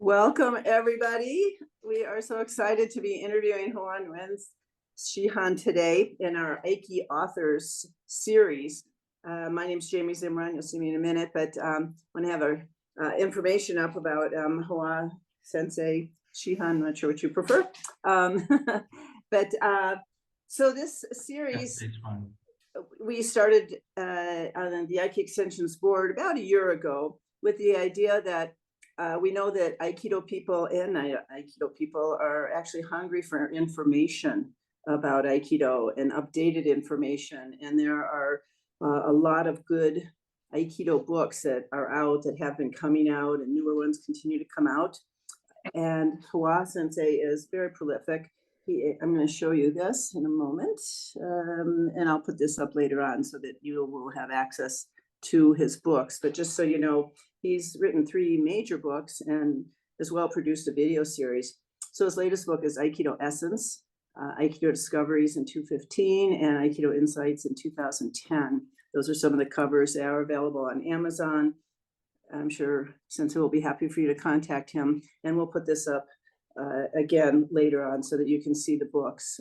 Welcome, everybody. We are so excited to be interviewing Hoa Newens Shihan today in our Aiki authors series. My name is Jamie Zimran. You'll see me in a minute, but I want to have our information up about Hoa Sensei Shihan. I'm not sure what you prefer. So this series, we started on the Aiki Extensions Board about a year ago with the idea that we know that Aikido people and Aikido people are actually hungry for information about Aikido and updated information. And there are a lot of good Aikido books that are out, that have been coming out, and newer ones continue to come out. And Hoa Sensei is very prolific. I'm going to show you this in a moment, and I'll put this up later on so that you will have access to his books. But just so you know, he's written 3 major books and as well produced a video series. So his latest book is Aikido Essence, Aikido Discoveries in 2015, and Aikido Insights in 2010. Those are some of the covers that are available on Amazon. I'm sure Sensei will be happy for you to contact him, and we'll put this up again later on so that you can see the books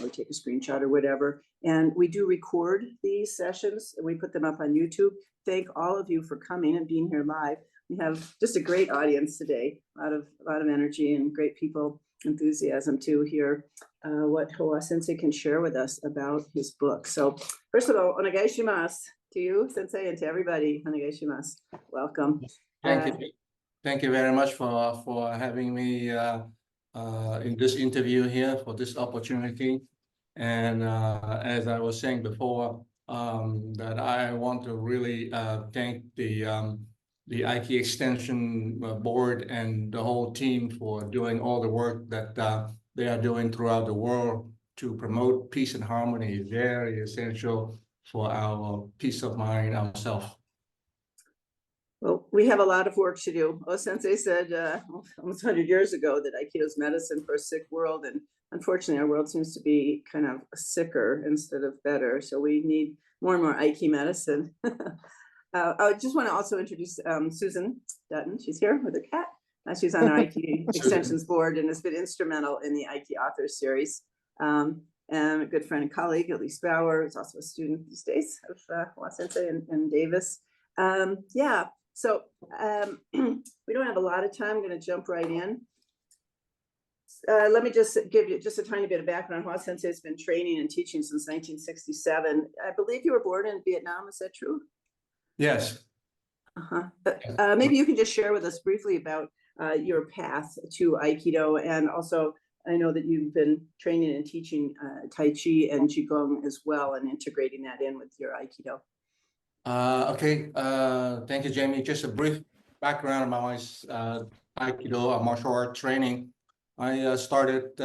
or take a screenshot or whatever. And we do record these sessions and we put them up on YouTube. Thank all of you for coming and being here live. We have just a great audience today, a lot of energy and great people, enthusiasm to hear what Hoa Sensei can share with us about his book. So first of all, onegai shimasu to you, Sensei, and to everybody. Onegai shimasu. Welcome. Thank you. Thank you very much for having me in this interview here, for this opportunity. And as I was saying before, that I want to really thank the Aiki Extension Board and the whole team for doing all the work that they are doing throughout the world to promote peace and harmony. Very essential for our peace of mind, ourselves. Well, we have a lot of work to do. Sensei said almost 100 years ago that Aikido is medicine for a sick world. And unfortunately, our world seems to be kind of sicker instead of better. So we need more and more Aiki medicine. I just want to also introduce Susan Dutton. She's here with her cat. She's on our Aiki Extensions Board and has been instrumental in the Aiki Authors Series. And a good friend and colleague, Elise Bauer, is also a student these days of Hoa Sensei and Davis. Yeah. So we don't have a lot of time. I'm going to jump right in. Let me just give you just a tiny bit of background. Hoa Sensei has been training and teaching since 1967. I believe you were born in Vietnam. Is that true? Yes. Maybe you can just share with us briefly about your path to Aikido. And also, I know that you've been training and teaching Tai Chi and Qigong as well, and integrating that in with your Aikido. Okay, thank you, Jamie. Just a brief background about my Aikido martial art training. I started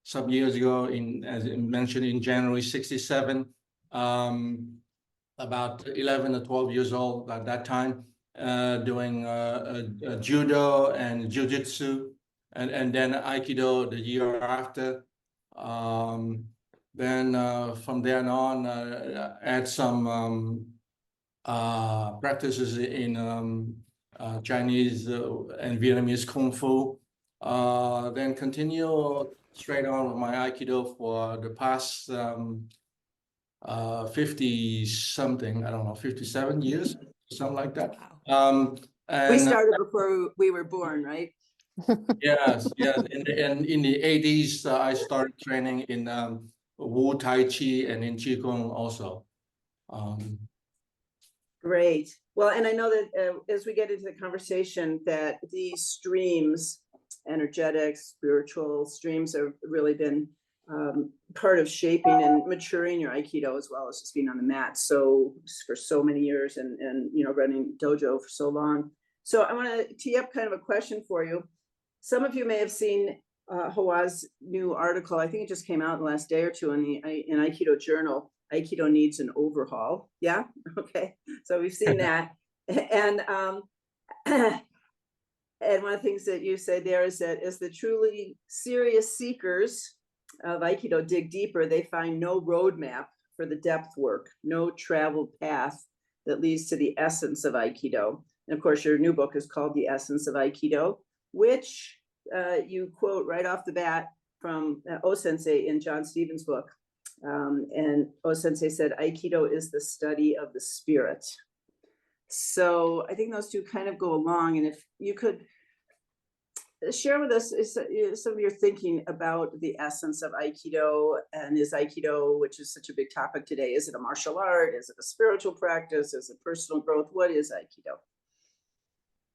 some years ago, as I mentioned, in January '67. About 11 or 12 years old at that time, doing judo and jiu-jitsu, and then Aikido the year after. Then from there on, add some practices in Chinese and Vietnamese Kung Fu. Then continue straight on with my Aikido for the past 50-something, I don't know, 57 years, something like that. And we started before we were born, right? Yes, yes. In the 80s, I started training in Wu Tai Chi and in Qigong also. Great. Well, and I know that as we get into the conversation, that these streams, energetic, spiritual streams, have really been part of shaping and maturing your Aikido, as well as just being on the mat so for so many years and running dojo for so long. So I want to tee up kind of a question for you. Some of you may have seen Hoa's new article. I think it just came out in the last day or two in Aikido Journal. Aikido needs an overhaul. Yeah. Okay. So we've seen that. And and one of the things that you say there is that as the truly serious seekers of Aikido dig deeper, they find no roadmap for the depth work, no traveled path that leads to the essence of Aikido. And of course, your new book is called The Essence of Aikido, which you quote right off the bat from O-sensei in John Stevens' book. And O-sensei said, Aikido is the study of the spirit. So I think those two kind of go along. And if you could share with us some of your thinking about the essence of Aikido, and is Aikido, which is such a big topic today, is it a martial art? Is it a spiritual practice? Is it personal growth? What is Aikido?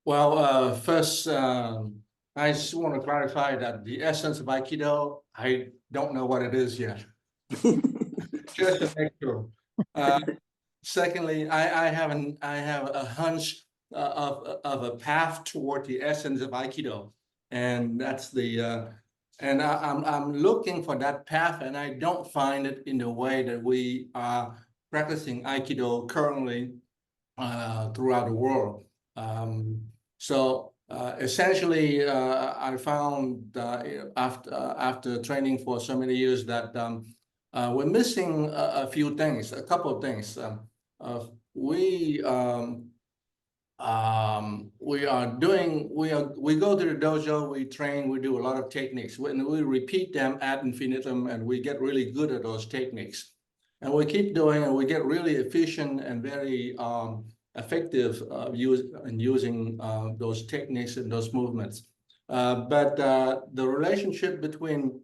Well, first, I just want to clarify that the essence of Aikido, I don't know what it is yet. Just to make sure. Secondly, I have a hunch of a path toward the essence of Aikido, and that's the and I'm looking for that path, and I don't find it in the way that we are practicing Aikido currently throughout the world. So essentially, I found after training for so many years that we're missing a few things, a couple of things. We go to the dojo, we train, we do a lot of techniques. When we repeat them ad infinitum, and we get really good at those techniques. And we keep doing, and we get really efficient and very effective using those techniques and those movements. But the relationship between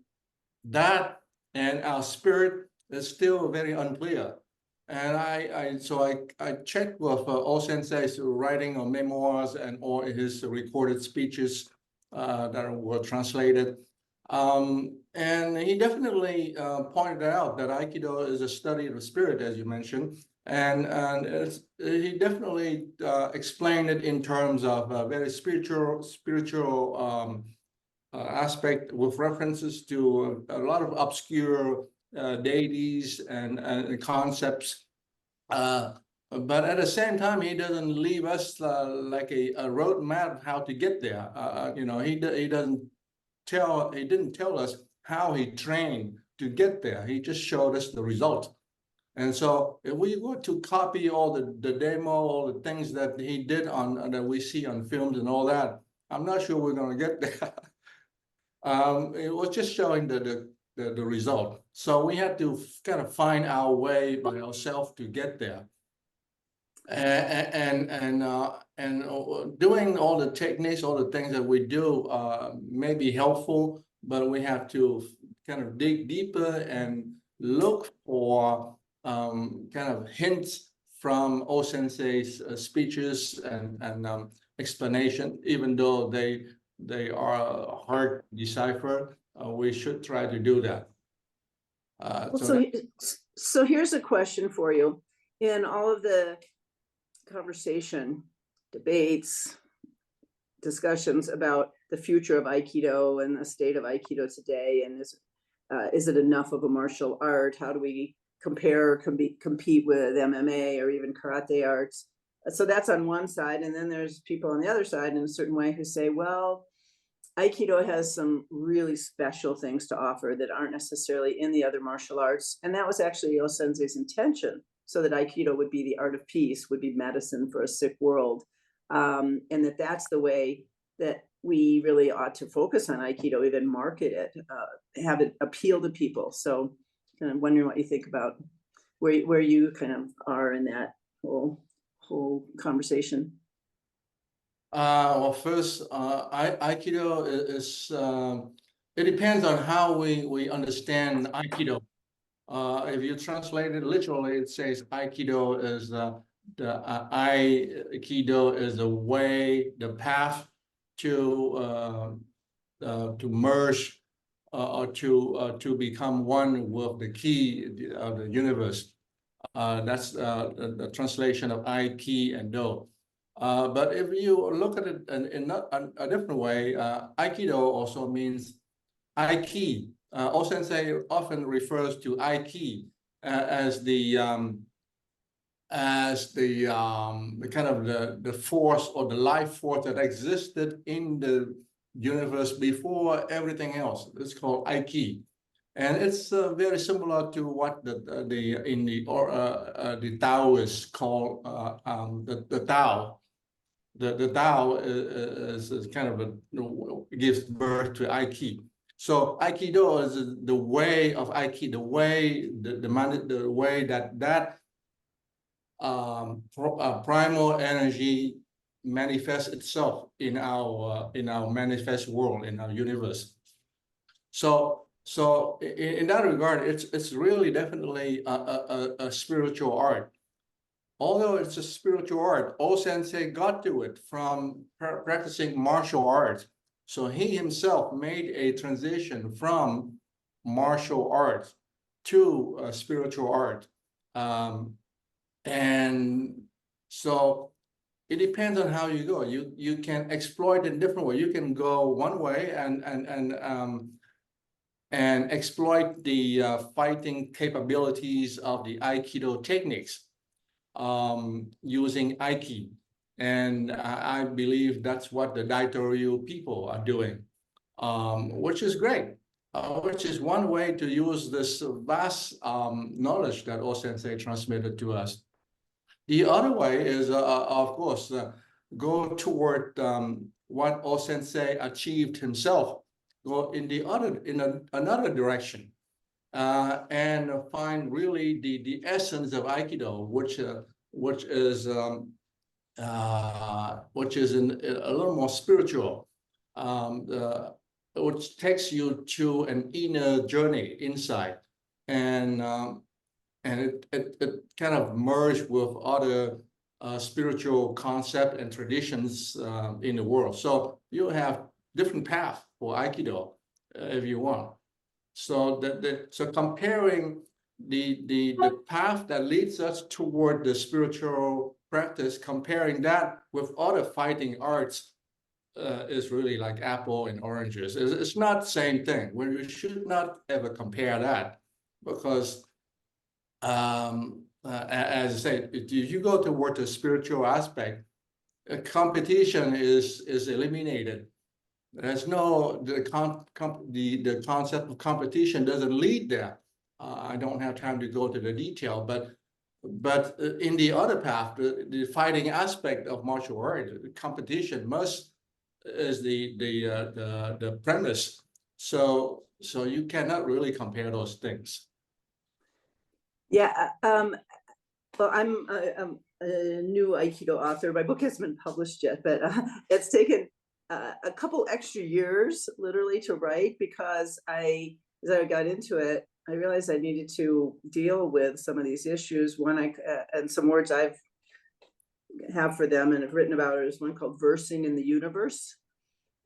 that and our spirit is still very unclear. And I checked with O-sensei's writing or memoirs or his recorded speeches that were translated. And he definitely pointed out that Aikido is a study of the spirit, as you mentioned. And he definitely explained it in terms of a very spiritual aspect, with references to a lot of obscure deities and concepts. But at the same time, he doesn't leave us like a roadmap of how to get there. He didn't tell us how he trained to get there. He just showed us the result. And so if we were to copy all the demo, all the things that he did that we see on films and all that, I'm not sure we're going to get there. It was just showing the result. So we had to kind of find our way by ourselves to get there. And doing all the techniques, all the things that we do may be helpful, but we have to kind of dig deeper and look for kind of hints from O-sensei's speeches and explanation, even though they are hard to decipher. We should try to do that. So here's a question for you. In all of the conversation, debates, discussions about the future of Aikido and the state of Aikido today, and is it enough of a martial art? How do we compete with MMA or even karate arts? So that's on one side, and then there's people on the other side in a certain way who say, well, Aikido has some really special things to offer that aren't necessarily in the other martial arts. And that was actually O-sensei's intention, so that Aikido would be the art of peace, would be medicine for a sick world. And that's the way that we really ought to focus on Aikido, even market it, have it appeal to people. So kind of wondering what you think about where you kind of are in that whole conversation. Well, first, Aikido is it depends on how we understand Aikido. If you translate it literally, it says Aikido is Aikido is the way, the path to merge or to become one with the key of the universe. That's the translation of Aiki and Do. But if you look at it in a different way, Aikido also means Aiki. O-sensei often refers to Aiki as the kind of the force or the life force that existed in the universe before everything else. It's called Aiki, and it's very similar to what the Taoists call the Tao. the Tao is kind of gives birth to Aiki. So Aikido is the way of Aiki, the way the way that primal energy manifests itself in our manifest world, in our universe. So in that regard, it's really definitely a spiritual art. Although it's a spiritual art, O-sensei got to it from practicing martial arts. So he himself made a transition from martial arts to spiritual art. And so it depends on how you go. You can exploit in different way. You can go one way and exploit the fighting capabilities of the Aikido techniques using Aiki. And I believe that's what the Daitoryu people are doing, which is great, which is one way to use this vast knowledge that O-sensei transmitted to us. The other way is, of course, go toward what O-sensei achieved himself, go in another direction, and find really the essence of Aikido, which is a little more spiritual, which takes you to an inner journey inside, and it kind of merged with other spiritual concepts and traditions in the world. So you have different paths for Aikido if you want. So so comparing the path that leads us toward the spiritual practice, comparing that with other fighting arts is really like apple and oranges. It's not the same thing. We should not ever compare that, because as I said, if you go toward the spiritual aspect, competition is eliminated. There's no the concept of competition doesn't lead there. I don't have time to go to the detail, but in the other path, the fighting aspect of martial art, competition is the premise. So you cannot really compare those things. Yeah. Well, I'm a new Aikido author. My book hasn't been published yet, but it's taken a couple extra years literally to write, because as I got into it, I realized I needed to deal with some of these issues. One, and some words I've have for them and have written about it is one called versing in the universe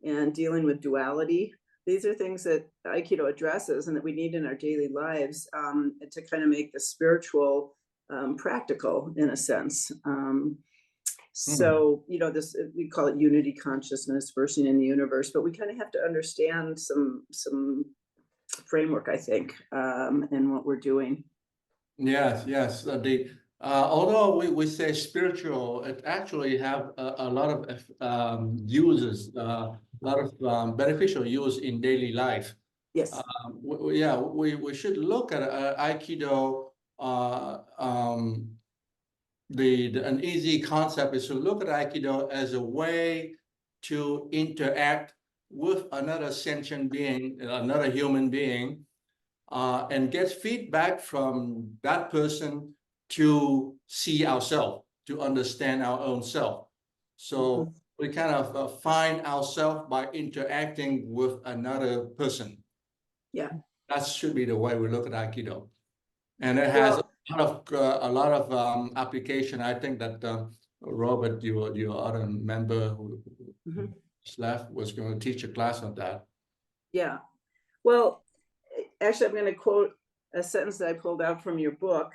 and dealing with duality. These are things that Aikido addresses and that we need in our daily lives to kind of make the spiritual practical in a sense. So, you know, this, we call it unity consciousness, versing in the universe, but we kind of have to understand some framework, I think, in what we're doing. Yes. Although we say spiritual, it actually have a lot of uses, a lot of beneficial use in daily life. Yes. We should look at Aikido. An easy concept is to look at Aikido as a way to interact with another sentient being, another human being, and get feedback from that person to see ourselves, to understand our own self. So we kind of find ourselves by interacting with another person. Yeah. That should be the way we look at Aikido. And it has a lot of application. I think that Robert, your other member who left, was going to teach a class on that. Yeah. Well, actually, I'm going to quote a sentence that I pulled out from your book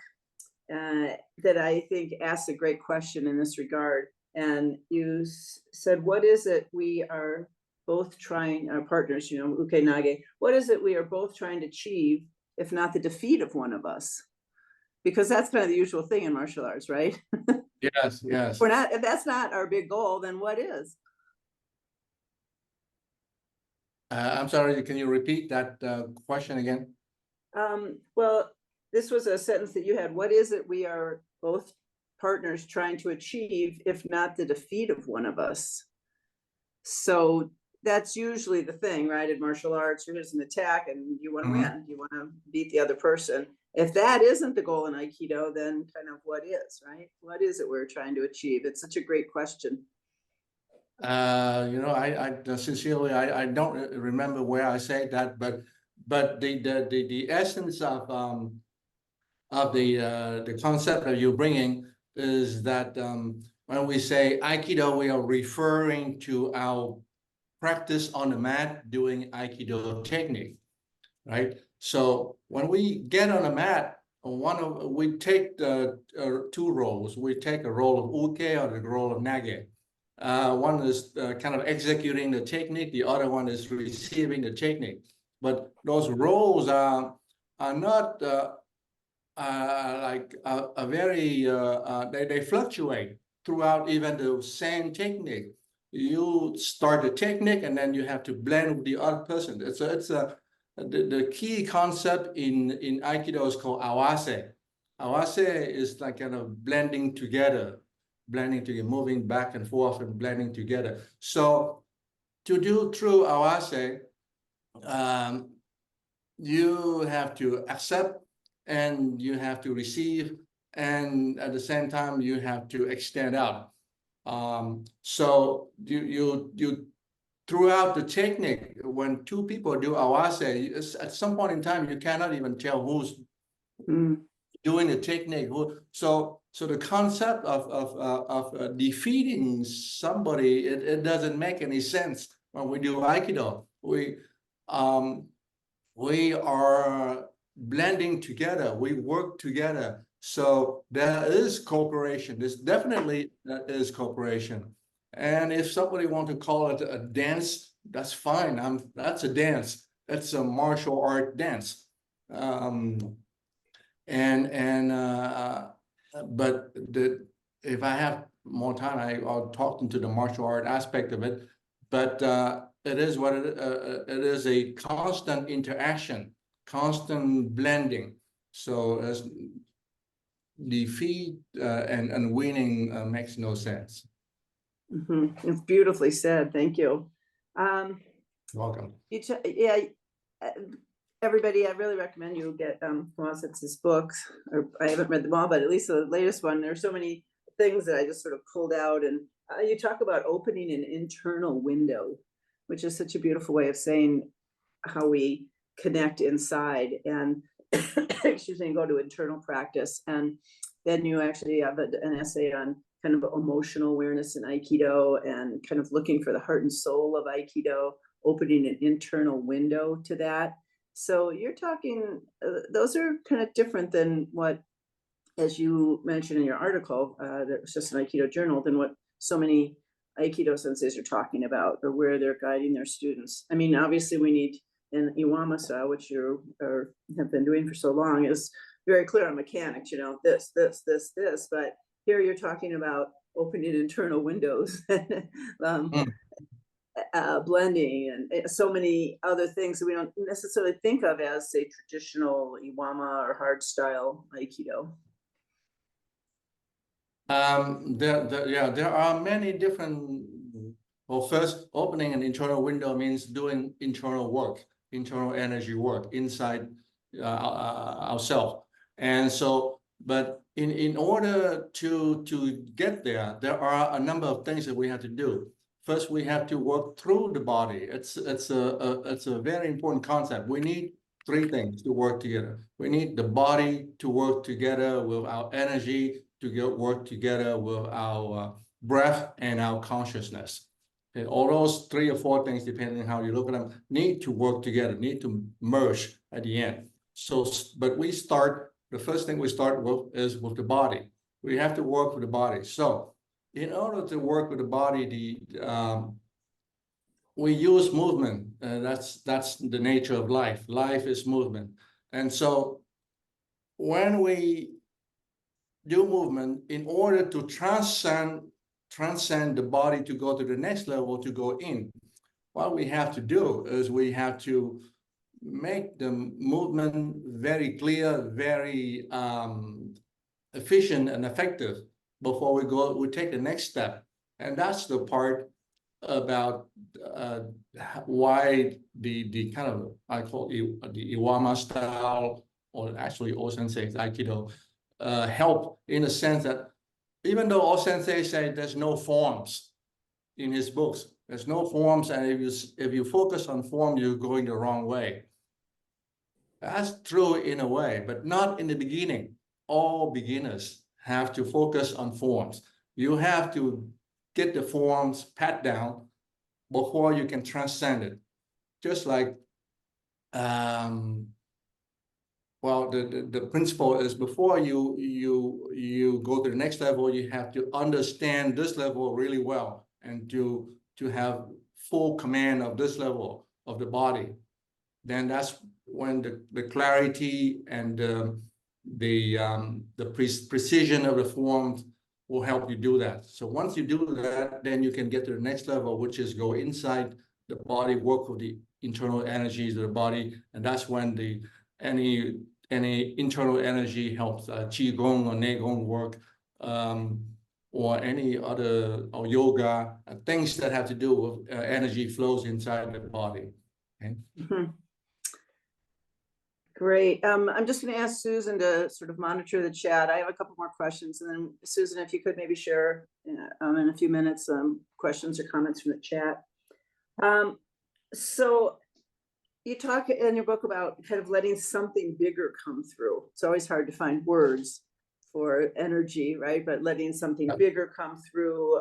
that I think asks a great question in this regard. And you said, what is it we are both trying, our partners, you know, Uke Nage, what is it we are both trying to achieve, if not the defeat of one of us? Because that's kind of the usual thing in martial arts, right? Yes. If that's not our big goal, then what is? I'm sorry, can you repeat that question again? Well, this was a sentence that you had. What is it we are both partners trying to achieve, if not the defeat of one of us. So that's usually the thing, right? In martial arts, there's an attack and you want to win, you want to beat the other person. If that isn't the goal in Aikido, then kind of what is, right? What is it we're trying to achieve? It's such a great question. I sincerely, I don't remember where I said that, but the essence of the concept that you're bringing is that when we say Aikido, we are referring to our practice on the mat doing Aikido technique, right? So when we get on the mat, we take the two roles. We take a role of uke or the role of nage. One is kind of executing the technique. The other one is receiving the technique. But those roles are not they fluctuate throughout even the same technique. You start the technique and then you have to blend with the other person. The key concept in Aikido is called awase. Awase is like kind of blending together, moving back and forth and blending together. So to do true awase, you have to accept and you have to receive, and at the same time you have to extend out. So you throughout the technique, when two people do awase, at some point in time you cannot even tell who's doing the technique. So the concept of defeating somebody, it doesn't make any sense when we do Aikido. We are blending together, we work together. So there is cooperation. There's definitely is cooperation. And if somebody wants to call it a dance, that's fine. That's a dance. That's a martial art dance. But if I have more time, I'll talk into the martial art aspect of it. But it is what it is, a constant interaction, constant blending. So as defeat and winning makes no sense. It's beautifully said. Thank you. Welcome. Everybody, I really recommend you get Fawcett's books. Or I haven't read them all, but at least the latest one. There's so many things that I just sort of pulled out, and you talk about opening an internal window, which is such a beautiful way of saying how we connect inside and excuse me, go to internal practice. And then you actually have an essay on kind of emotional awareness in Aikido and kind of looking for the heart and soul of Aikido, opening an internal window to that. So you're talking, those are kind of different than what, as you mentioned in your article, that was just an Aikido journal, than what so many Aikido senseis are talking about, or where they're guiding their students. I mean, obviously we need, in Iwamasa, which you have been doing for so long, is very clear on mechanics, this, but here you're talking about opening internal windows, blending, and so many other things that we don't necessarily think of as, say, traditional Iwama or hard style Aikido. There are many different. Well, first, opening an internal window means doing internal work, internal energy work inside ourselves. And so, but in order to get there, there are a number of things that we have to do. First, we have to work through the body. It's a very important concept. We need three things to work together. We need the body to work together with our energy, to work together with our breath and our consciousness. And all those three or four things, depending on how you look at them, need to work together, need to merge at the end. So, but the first thing we start with is with the body. We have to work with the body. So in order to work with the body, we use movement. That's the nature of life. Life is movement. And so when we do movement, in order to transcend the body to go to the next level, to go in, what we have to do is we have to make the movement very clear, very efficient and effective. before we take the next step. And that's the part about why the kind of, I call it the Iwama style, or actually all senseis Aikido, help in the sense that even though all sensei say there's no forms in his books, there's no forms, and if you focus on form, you're going the wrong way. That's true in a way, but not in the beginning. All beginners have to focus on forms. You have to get the forms pat down before you can transcend it. Just like, well, the principle is before you go to the next level, you have to understand this level really well, and to have full command of this level of the body. Then that's when the clarity and the precision of the forms will help you do that. So once you do that, then you can get to the next level, which is go inside the body, work with the internal energies of the body, and that's when any internal energy helps, qigong or neigong work, or any other, or yoga, things that have to do with energy flows inside the body. Okay. Mm-hmm. Great. I'm just going to ask Susan to sort of monitor the chat. I have a couple more questions, and then Susan, if you could maybe share in a few minutes questions or comments from the chat. So you talk in your book about kind of letting something bigger come through. It's always hard to find words for energy, right? But letting something bigger come through.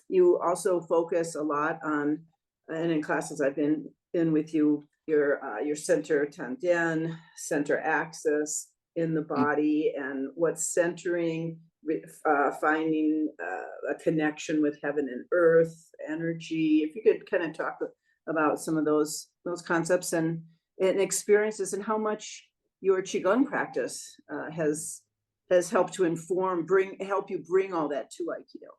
You also focus a lot on, and in classes I've been in with you, your center Tanden, center axis in the body, and what's centering, finding a connection with heaven and earth, energy. If you could kind of talk about some of those concepts and experiences, and how much your Qigong practice has helped to inform, help you bring all that to Aikido.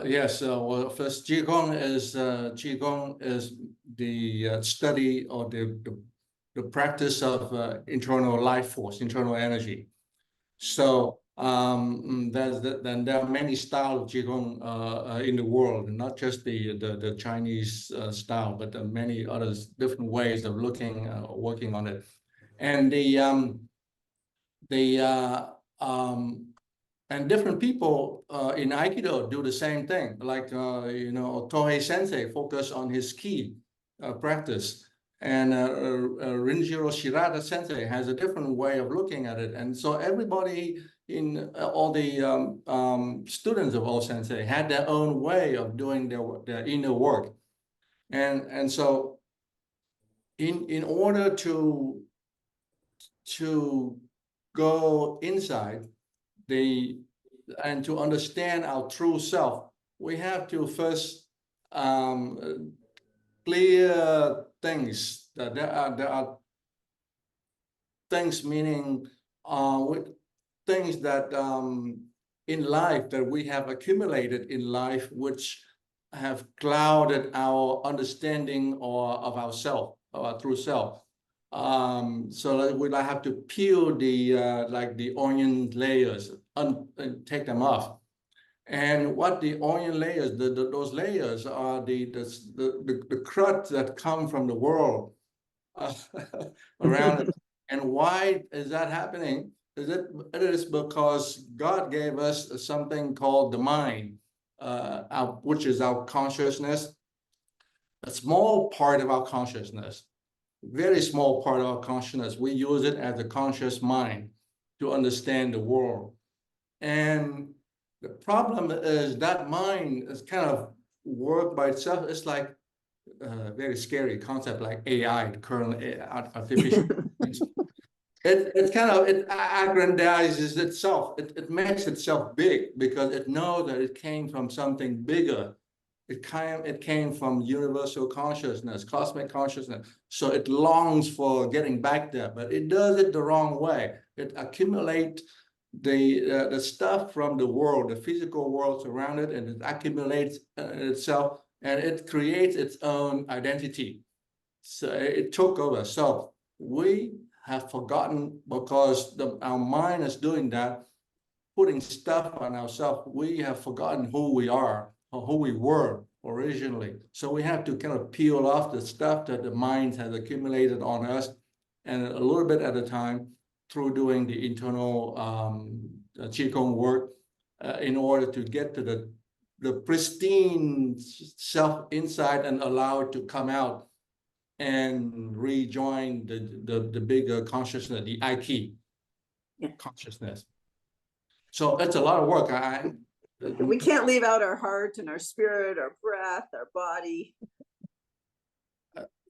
Yes, well, first, Qigong is the study or the practice of internal life force, internal energy. So then there are many styles of Qigong in the world, not just the Chinese style, but many others, different ways of looking, working on it. And and different people in Aikido do the same thing. Like, Tohei Sensei focus on his ki practice. And Rinjiro Shirata Sensei has a different way of looking at it. And so everybody in all the students of all Sensei had their own way of doing their inner work. And so in order to go inside, and to understand our true self, we have to first clear things. That there are things, meaning things that in life that we have accumulated in life, which have clouded our understanding of ourself, of our true self. So that we have to peel like the onion layers and take them off. And what the onion layers, those layers are the crud that come from the world around it. And why is that happening? It is because God gave us something called the mind, which is our consciousness, a small part of our consciousness. Very small part of our consciousness. We use it as a conscious mind to understand the world. And the problem is that mind is kind of work by itself. It's like a very scary concept, like AI, the current artificial. It aggrandizes itself. It makes itself big because it knows that it came from something bigger. It came from universal consciousness, cosmic consciousness. So it longs for getting back there, but it does it the wrong way. It accumulates the stuff from the world, the physical world around it, and it accumulates itself, and it creates its own identity. So it took over. So we have forgotten, because our mind is doing that, putting stuff on ourselves. We have forgotten who we are or who we were originally. So we have to kind of peel off the stuff that the mind has accumulated on us, and a little bit at a time, through doing the internal Qigong work, in order to get to the pristine self inside and allow it to come out and rejoin the bigger consciousness, the Aiki consciousness. So it's a lot of work. We can't leave out our heart and our spirit, our breath, our body.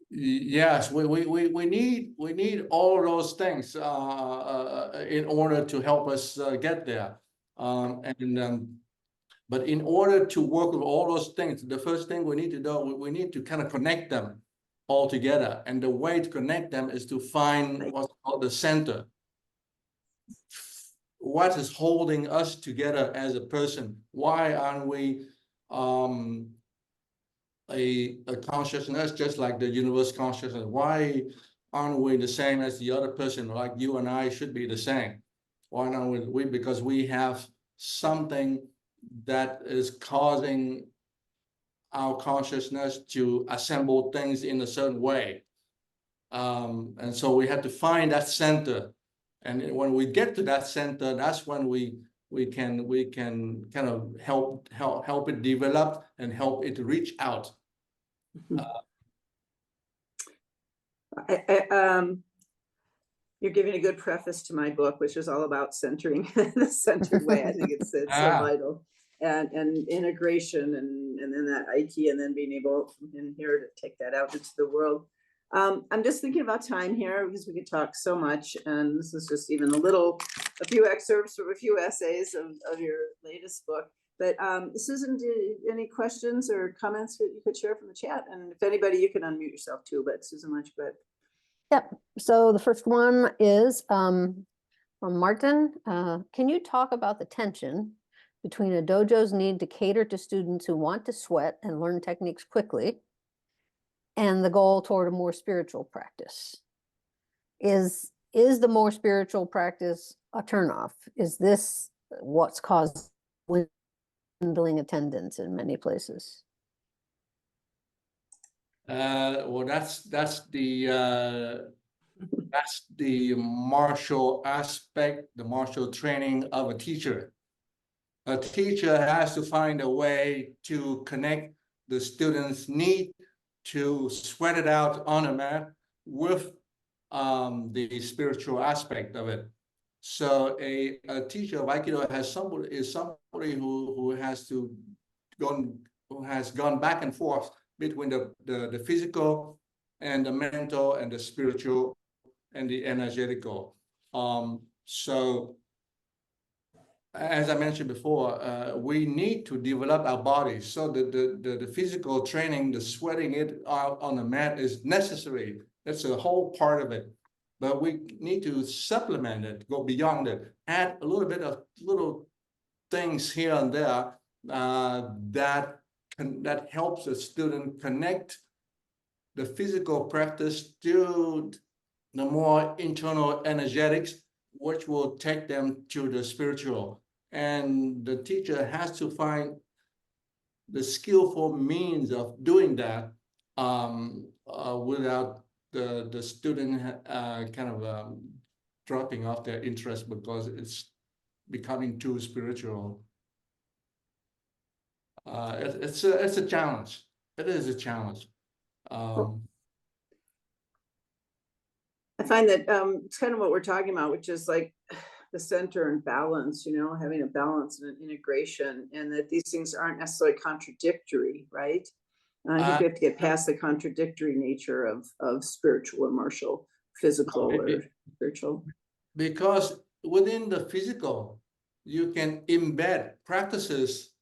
Yes, we need all those things in order to help us get there. But in order to work with all those things, the first thing we need to do, we need to kind of connect them all together. And the way to connect them is to find what's called the center. What is holding us together as a person? Why aren't we a consciousness just like the universe consciousness? Why aren't we the same as the other person? Like you and I should be the same. Why aren't we? Because we have something that is causing our consciousness to assemble things in a certain way. And so we have to find that center. And when we get to that center, that's when we can kind of help it develop and help it reach out. You're giving a good preface to my book, which is all about centering the centered way. I think it's so vital, and integration, and then that Aiki, and then being able in here to take that out into the world. I'm just thinking about time here, because we could talk so much, and this is just even a few excerpts from a few essays of your latest book. But Susan, any questions or comments that you could share from the chat? And if anybody, you can unmute yourself too, but Susan, why don't you go ahead? Yep. So the first one is from Martin. Can you talk about the tension between a dojo's need to cater to students who want to sweat and learn techniques quickly, and the goal toward a more spiritual practice? Is the more spiritual practice a turnoff? Is this what's caused dwindling attendance in many places? Well, that's the martial aspect, the martial training of a teacher. A teacher has to find a way to connect the student's need to sweat it out on a mat with the spiritual aspect of it. So a teacher of Aikido is somebody who has gone back and forth between the physical and the mental and the spiritual and the energetical. So as I mentioned before, we need to develop our bodies. So the physical training, the sweating it out on the mat is necessary. That's a whole part of it. But we need to supplement it, go beyond it, add a little bit of little things here and there that helps the student connect the physical practice to the more internal energetics, which will take them to the spiritual. And the teacher has to find the skillful means of doing that without the student dropping off their interest because it's becoming too spiritual. It's a challenge. It is a challenge. I find that it's kind of what we're talking about, which is like the center and balance, having a balance and an integration, and that these things aren't necessarily contradictory, right? I think we have to get past the contradictory nature of spiritual or martial, physical or spiritual. Because within the physical, you can embed practices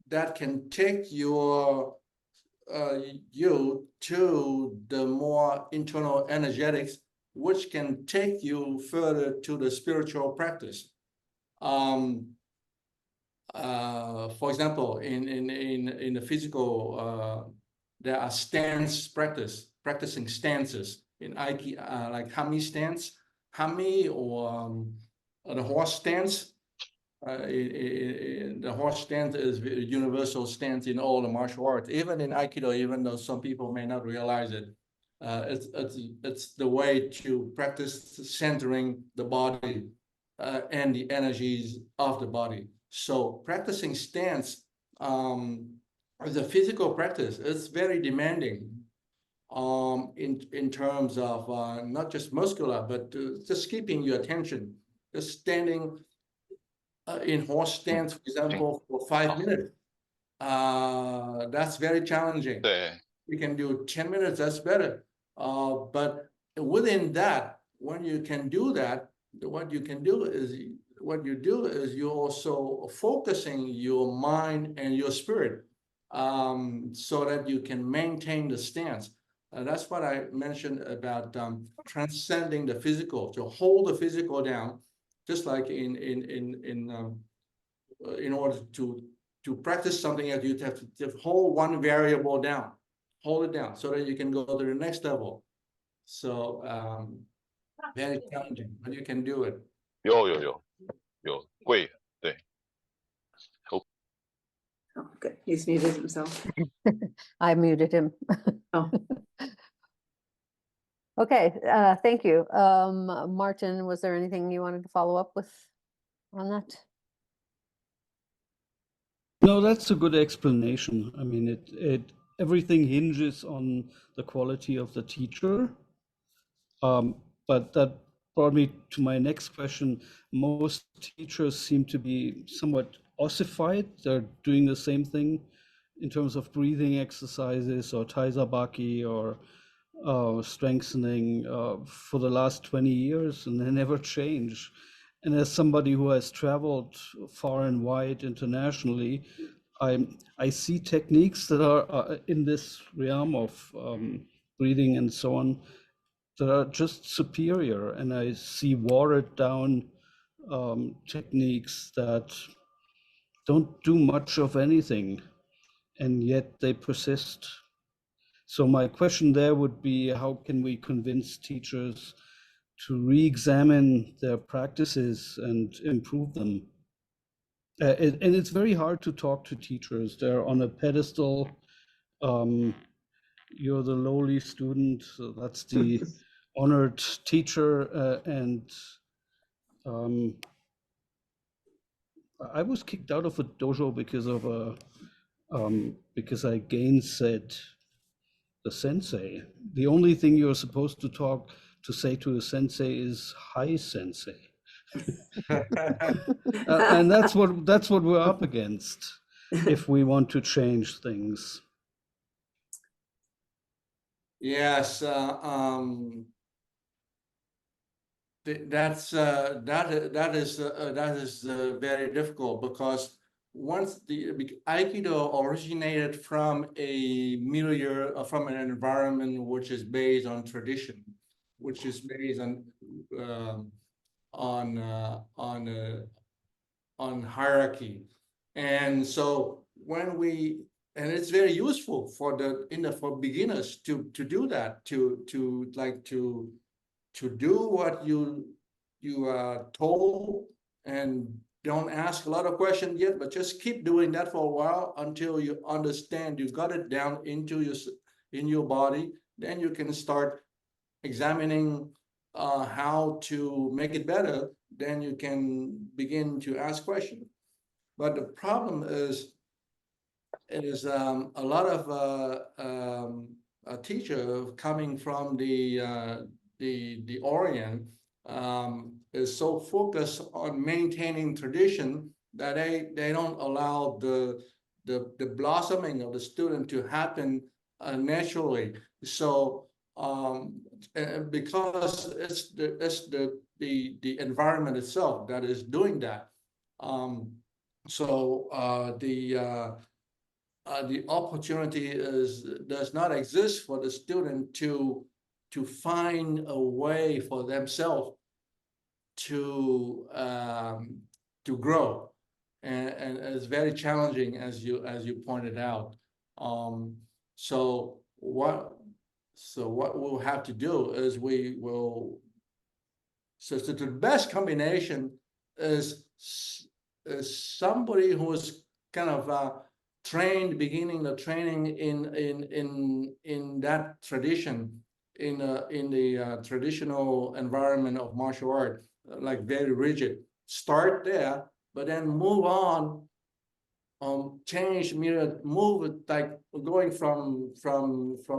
that can take you to the more internal energetics, which can take you further to the spiritual practice. For example, in the physical, there are practicing stances in Aiki, like Hami stance. hami or the horse stance. The horse stance is a universal stance in all the martial arts, even in Aikido, even though some people may not realize it. It's the way to practice centering the body and the energies of the body. So practicing stance as a physical practice, it's very demanding in terms of not just muscular, but just keeping your attention, just standing in horse stance, for example, for 5 minutes. That's very challenging. We can do 10 minutes, that's better. But within that, when you can do that, what you do is you're also focusing your mind and your spirit so that you can maintain the stance. That's what I mentioned about transcending the physical, to hold the physical down, just like in order to practice something, you have to hold one variable down, hold it down, so that you can go to the next level. So very challenging, but you can do it. 有会，对。Oh, good. He's muted himself. I muted him. Oh. Okay, thank you. Martin, was there anything you wanted to follow up with on that? No, that's a good explanation. I mean, everything hinges on the quality of the teacher. But that brought me to my next question. Most teachers seem to be somewhat ossified. They're doing the same thing in terms of breathing exercises or taizabaki or strengthening for the last 20 years, and they never change. And as somebody who has traveled far and wide internationally, I see techniques that are in this realm of breathing and so on that are just superior, and I see watered down techniques that don't do much of anything, and yet they persist. So my question there would be, how can we convince teachers to re-examine their practices and improve them? And it's very hard to talk to teachers. They're on a pedestal. You're the lowly student, so that's the honored teacher. And I was kicked out of a dojo because I gainsaid the sensei. The only thing you're supposed to say to a sensei is "Hi, sensei," and that's what we're up against if we want to change things. Yes, that is very difficult, because once the Aikido originated from a milieu, from an environment which is based on tradition, which is based on hierarchy, and so and it's very useful for beginners to do that, to do what you are told, and don't ask a lot of questions yet, but just keep doing that for a while until you understand, you got it down in your body. Then you can start examining how to make it better. Then you can begin to ask questions. But the problem is a lot of a teacher coming from the Orient is so focused on maintaining tradition that they don't allow the blossoming of the student to happen naturally. So because it's the environment itself that is doing that. So the opportunity does not exist for the student to find a way for themselves to grow, and it's very challenging, as you pointed out. So what we'll have to do is we will So the best combination is somebody who is kind of trained, beginning the training in that tradition, in the traditional environment of martial art, like very rigid. Start there, but then move on. Change, move it, like going from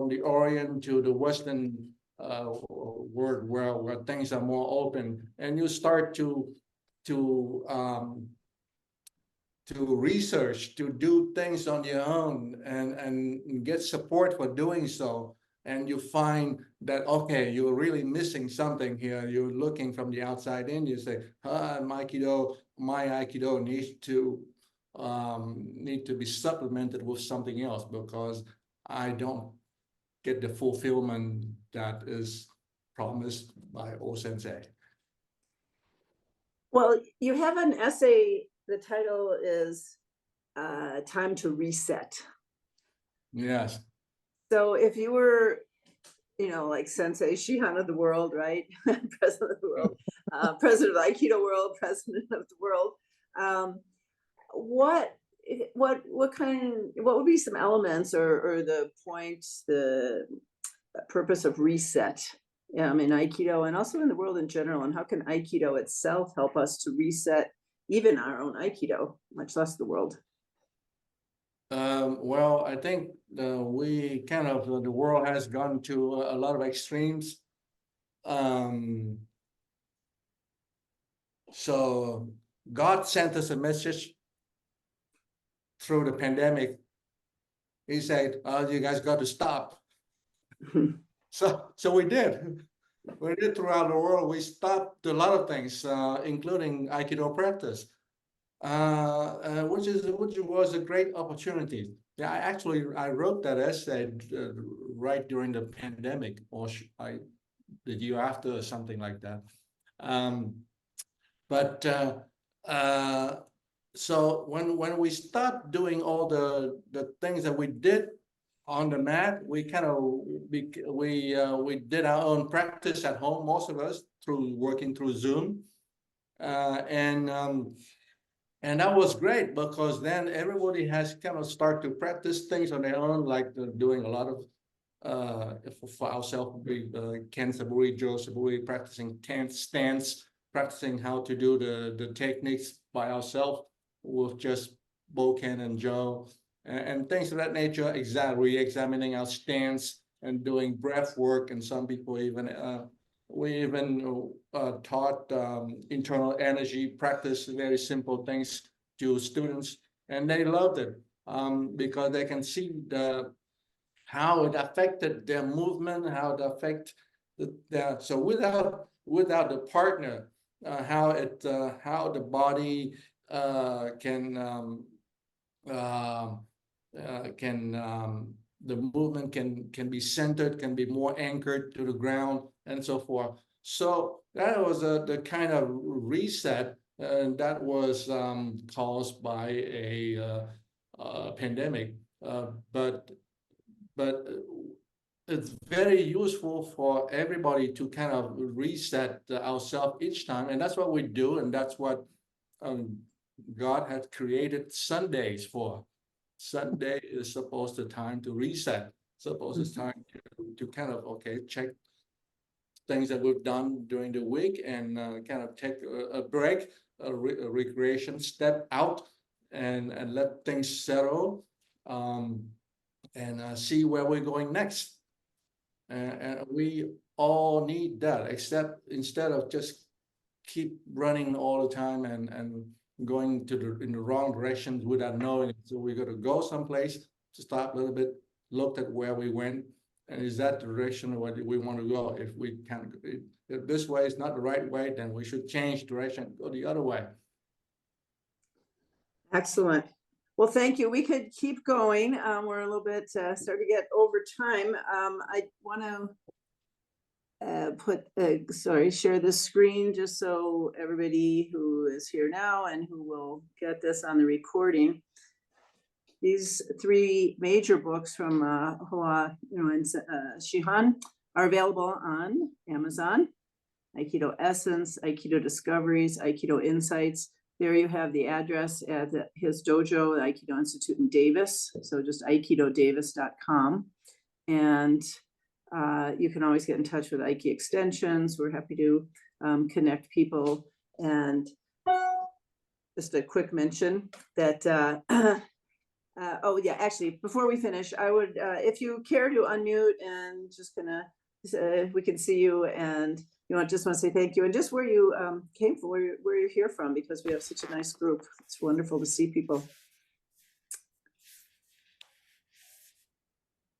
the Orient to the Western world where things are more open, and you start to research, to do things on your own, and get support for doing so. And you find that, okay, you're really missing something here. You're looking from the outside in. You say, my Aikido need to be supplemented with something else, because I don't get the fulfillment that is promised by O-sensei. Well, you have an essay, the title is Time to Reset. Yes. So if you were, like Sensei Shihan of the world, right? President of the world, president of the Aikido world, president of the world. What would be some elements or the points, the purpose of reset in Aikido and also in the world in general, and how can Aikido itself help us to reset even our own Aikido, much less the world? Well, I think the world has gone to a lot of extremes. So God sent us a message through the pandemic. He said, you guys got to stop. So we did. We did throughout the world. We stopped a lot of things, including Aikido practice, which was a great opportunity. Yeah, I wrote that essay right during the pandemic, or the year after, or something like that. So when we stopped doing all the things that we did on the mat, we did our own practice at home, most of us, through working through Zoom, and that was great, because then everybody has kind of started to practice things on their own, like doing a lot of for ourselves, Ken Saburi, Joe Saburi, practicing stance, practicing how to do the techniques by ourselves with just Bo-Ken and Joe, and things of that nature, re-examining our stance and doing breath work. And some people we even taught internal energy practice, very simple things to students, and they loved it, because they can see how it affected their movement, how it affected so without the partner, how the body the movement can be centered, can be more anchored to the ground, and so forth. So that was the kind of reset that was caused by a pandemic, but it's very useful for everybody to kind of reset ourselves each time, and that's what we do, and that's what God had created Sundays for. Sunday is supposed to time to reset. Suppose it's time to kind of check things that we've done during the week, and kind of take a break, a recreation, step out, and let things settle, and see where we're going next. And we all need that, instead of just keep running all the time and going in the wrong directions without knowing. So we got to go someplace, to stop a little bit, look at where we went, and is that the direction where we want to go? If we can't, if this way is not the right way, then we should change direction, go the other way. Excellent. Well, thank you. We could keep going. We're a little bit starting to get over time. I want to share this screen just so everybody who is here now and who will get this on the recording. These three major books from Hoa Newens, Shihan, are available on Amazon. Aikido Essence, Aikido Discoveries, Aikido Insights. There you have the address at his dojo, the Aikido Institute in Davis. So just aikidodavis.com. And you can always get in touch with Aiki Extensions. We're happy to connect people. And just a quick mention that, oh yeah, actually, before we finish, I would, if you care to unmute and just we can see you and just want to say thank you and just where you came from, where you're here from, because we have such a nice group. It's wonderful to see people.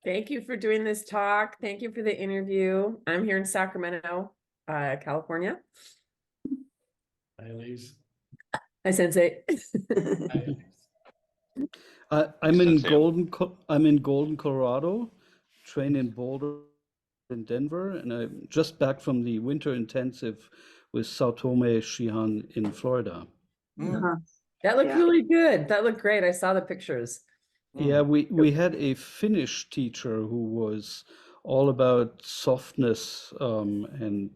Thank you for doing this talk. Thank you for the interview. I'm here in Sacramento, California. Hi, Elise. Hi, Sensei. I'm in Sensei. I'm in Golden, Colorado, train in Boulder, in Denver, and I'm just back from the winter intensive with Sao Tome Shihan in Florida. That looked really good. That looked great. I saw the pictures. Yeah, we had a Finnish teacher who was all about softness and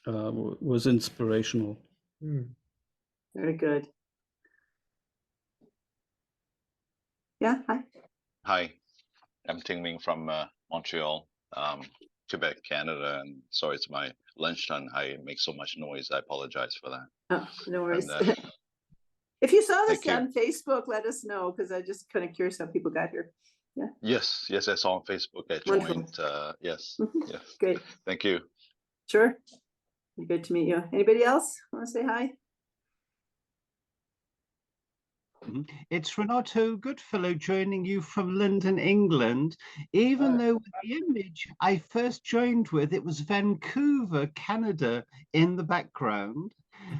was inspirational. Very good. Yeah, hi. Hi, I'm Ting-Ming from Montreal, Quebec, Canada, and sorry, it's my lunchtime. I make so much noise. I apologize for that. Oh, no worries. And, If you saw this thank you. on Facebook, let us know, because I'm just kind of curious how people got here. Yeah. Yes, I saw on Facebook. I Wonderful. joined. Yes, yes. Great. Thank you. Sure. Good to meet you. Anybody else want to say hi? It's Renato Goodfellow joining you from London, England. Even though with the image I first joined with, it was Vancouver, Canada in the background.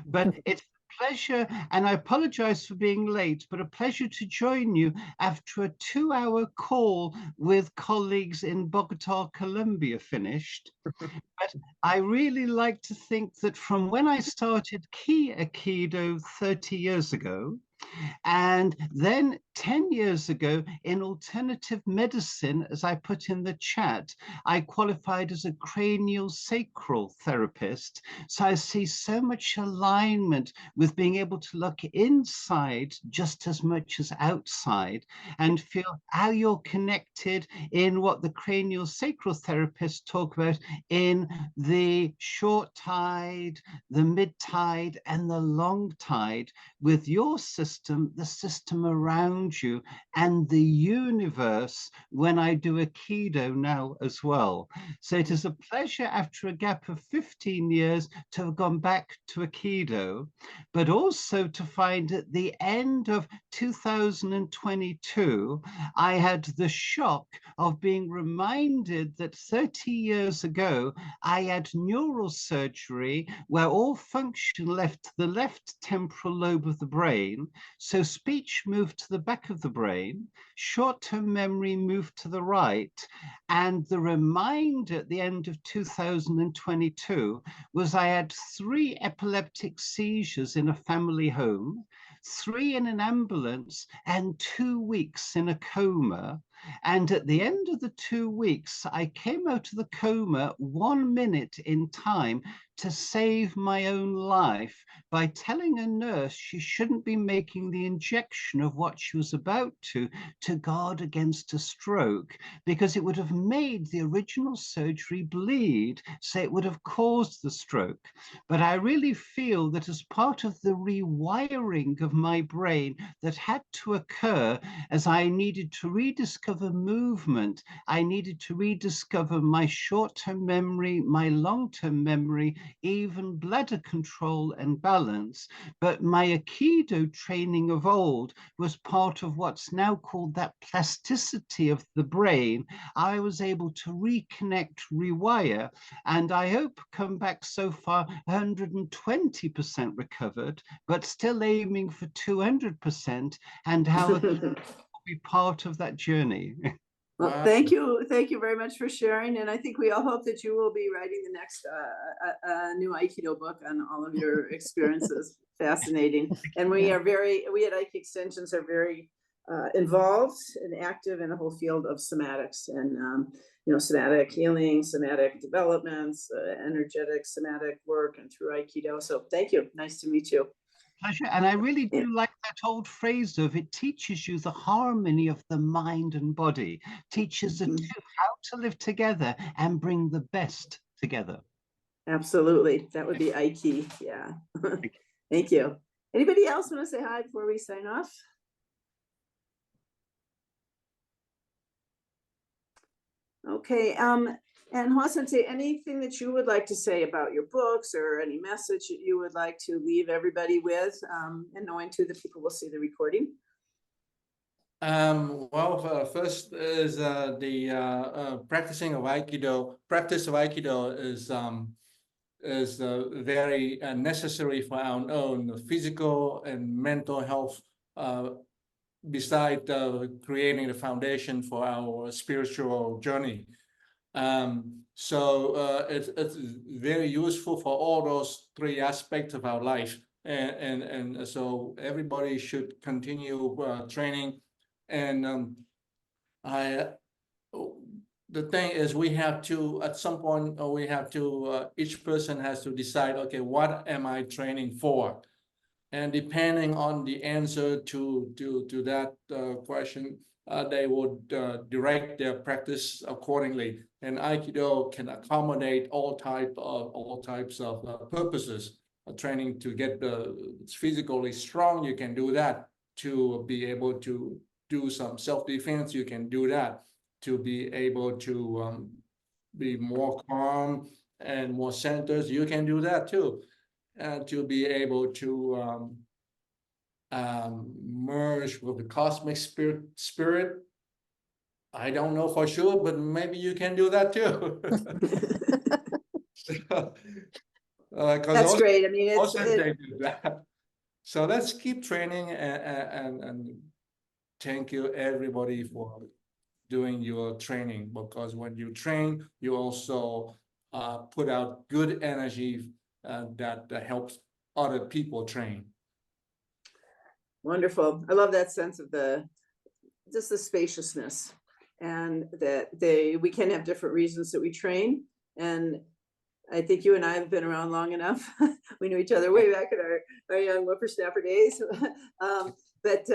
But it's a pleasure, and I apologize for being late, but a pleasure to join you after a 2-hour call with colleagues in Bogota, Colombia finished. But I really like to think that from when I started Ki Aikido 30 years ago, and then 10 years ago in alternative medicine, as I put in the chat, I qualified as a cranial sacral therapist. So I see so much alignment with being able to look inside just as much as outside and feel how you're connected in what the cranial sacral therapists talk about in the short tide, the mid tide, and the long tide with your system, the system around you, and the universe when I do Aikido now as well. So it is a pleasure after a gap of 15 years to have gone back to Aikido, but also to find at the end of 2022, I had the shock of being reminded that 30 years ago, I had neural surgery where all function left the left temporal lobe of the brain. So speech moved to the back of the brain, short-term memory moved to the right. And the reminder at the end of 2022 was I had 3 epileptic seizures in a family home, 3 in an ambulance, and 2 weeks in a coma. And at the end of the 2 weeks, I came out of the coma 1 minute in time to save my own life by telling a nurse she shouldn't be making the injection of what she was about to guard against a stroke, because it would have made the original surgery bleed, so it would have caused the stroke. But I really feel that as part of the rewiring of my brain that had to occur as I needed to rediscover movement, I needed to rediscover my short-term memory, my long-term memory, even bladder control and balance. But my Aikido training of old was part of what's now called that plasticity of the brain. I was able to reconnect, rewire, and I hope come back so far 120% recovered, but still aiming for 200%, and how it will be part of that journey. Well, thank you very much for sharing, and I think we all hope that you will be writing the next new Aikido book on all of your experiences. Fascinating. And we at Aiki Extensions are very involved and active in the whole field of somatics and, somatic healing, somatic developments, energetic somatic work, and through Aikido. So thank you. Nice to meet you. Pleasure. And I really do like that old phrase of it teaches you the harmony of the mind and body, teaches the two how to live together and bring the best together. Absolutely. That would be Aiki. Yeah. Thank you. Anybody else want to say hi before we sign off? Okay. And Hoa Sensei, anything that you would like to say about your books or any message that you would like to leave everybody with, and knowing too that people will see the recording? Well, first is the practicing of Aikido. Practice of Aikido is very necessary for our own physical and mental health, beside creating the foundation for our spiritual journey. So it's very useful for all those three aspects of our life, and so everybody should continue training. And the thing is, we have to, at some point, we have to, each person has to decide, okay, what am I training for? And depending on the answer to that question, they would direct their practice accordingly. And Aikido can accommodate all types of purposes. Training to get physically strong, you can do that. To be able to do some self-defense, you can do that. To be able to be more calm and more centered, you can do that too. And to be able to merge with the cosmic spirit, I don't know for sure, but maybe you can do that too. That's great. I mean, they do that. So let's keep training, and thank you everybody for doing your training, because when you train, you also put out good energy that helps other people train. Wonderful. I love that sense of just the spaciousness, and that we can have different reasons that we train. And I think you and I have been around long enough. We knew each other way back in our young whippersnapper days. But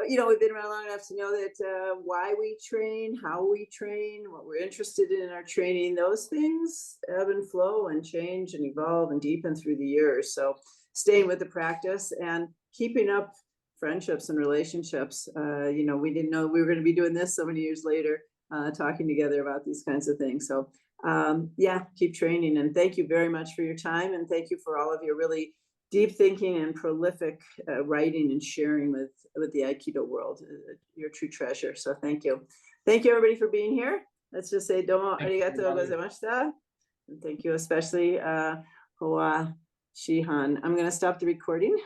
we've been around long enough to know that why we train, how we train, what we're interested in our training, those things ebb and flow and change and evolve and deepen through the years. So staying with the practice and keeping up friendships and relationships. We didn't know we were going to be doing this so many years later, talking together about these kinds of things. So keep training, and thank you very much for your time, and thank you for all of your really deep thinking and prolific writing and sharing with the Aikido world. You're a true treasure. So thank you everybody for being here. Let's just say domo arigatou gozaimashita, and thank you especially Hoa Shihan. I'm going to stop the recording.